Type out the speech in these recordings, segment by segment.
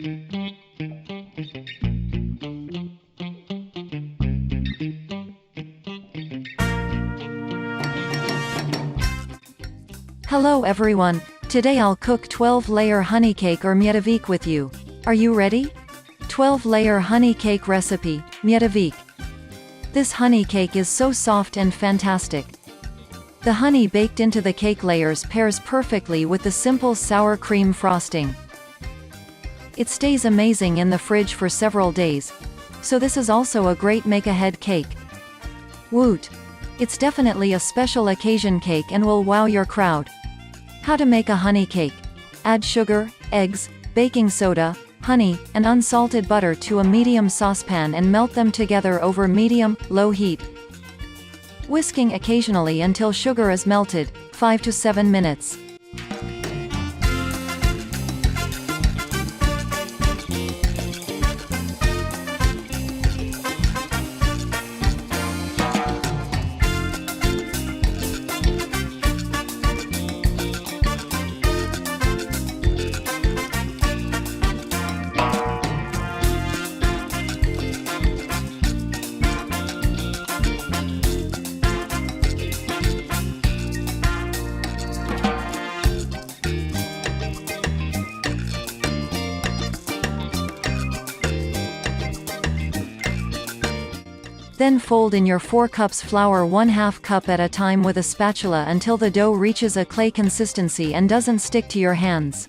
Hello everyone, today I'll cook 12-layer honey cake or miedewijk with you. Are you ready? 12-layer honey cake recipe, miedewijk. This honey cake is so soft and fantastic. The honey baked into the cake layers pairs perfectly with the simple sour cream frosting. It stays amazing in the fridge for several days. So this is also a great make-ahead cake. Woot! It's definitely a special occasion cake and will wow your crowd. How to make a honey cake. Add sugar, eggs, baking soda, honey, and unsalted butter to a medium saucepan and melt them together over medium-low heat. Whisking occasionally until sugar is melted, 5 to 7 minutes. Then fold in your 4 cups flour 1/2 cup at a time with a spatula until the dough reaches a clay consistency and doesn't stick to your hands.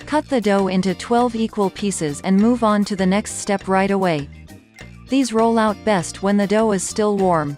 Cut the dough into 12 equal pieces and move on to the next step right away. These roll out best when the dough is still warm.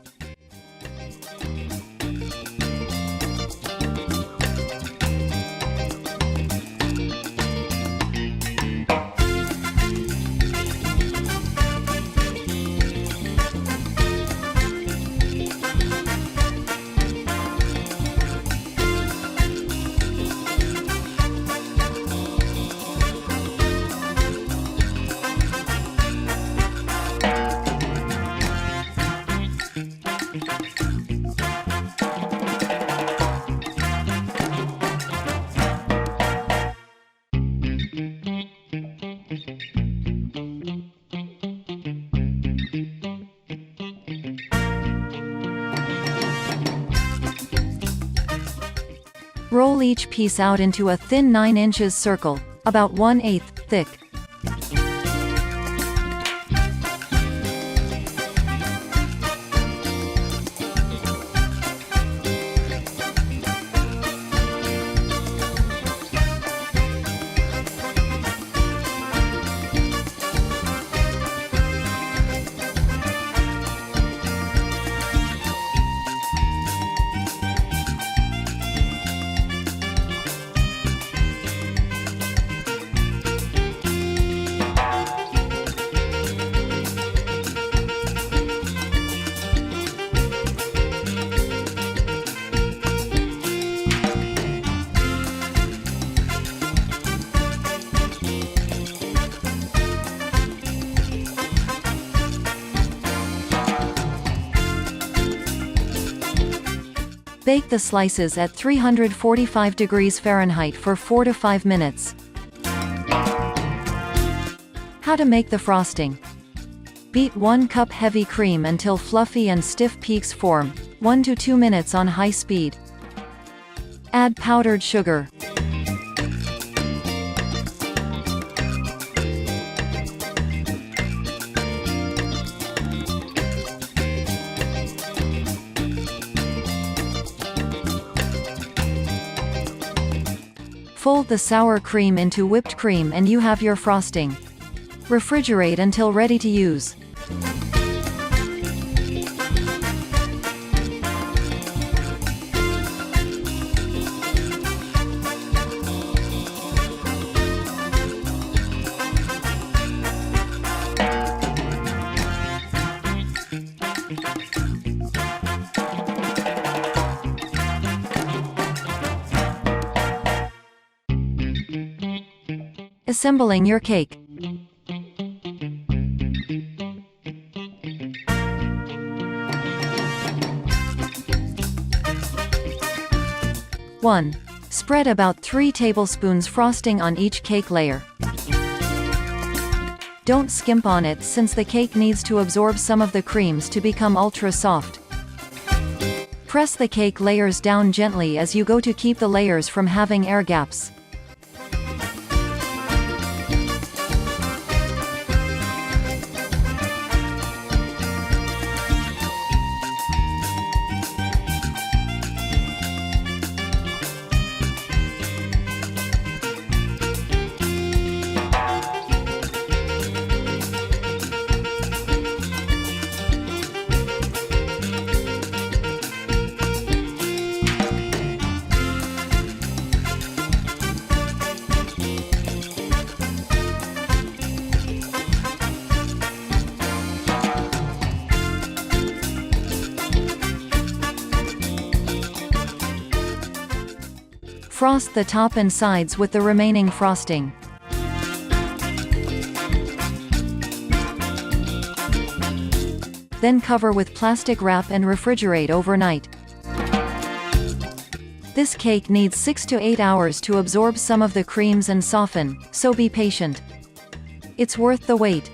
Roll each piece out into a thin 9 inches circle, about 1/8 thick. Bake the slices at 345 degrees Fahrenheit for 4 to 5 minutes. How to make the frosting. Beat 1 cup heavy cream until fluffy and stiff peaks form, 1 to 2 minutes on high speed. Add powdered sugar. Fold the sour cream into whipped cream and you have your frosting. Refrigerate until ready to use. Assembling your cake. One. Spread about 3 tablespoons frosting on each cake layer. Don't skimp on it since the cake needs to absorb some of the creams to become ultra soft. Press the cake layers down gently as you go to keep the layers from having air gaps. Frost the top and sides with the remaining frosting. Then cover with plastic wrap and refrigerate overnight. This cake needs 6 to 8 hours to absorb some of the creams and soften, so be patient. It's worth the wait.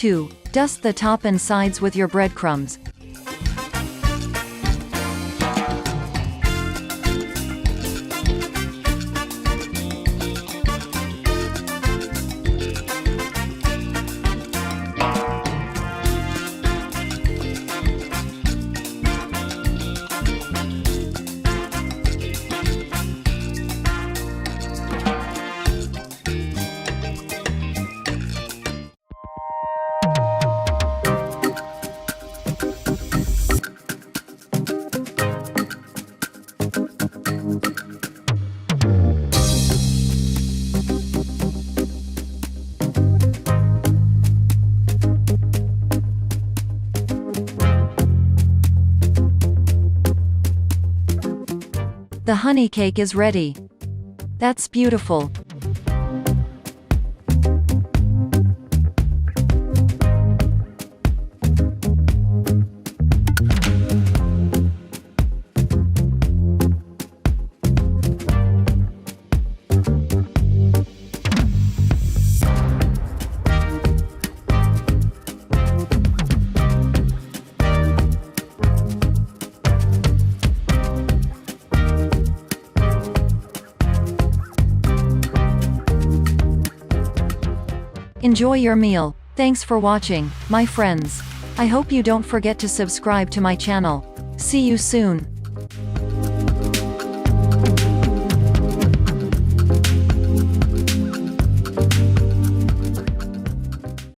Two. Dust the top and sides with your breadcrumbs. The honey cake is ready. That's beautiful. Enjoy your meal. Thanks for watching, my friends. I hope you don't forget to subscribe to my channel. See you soon.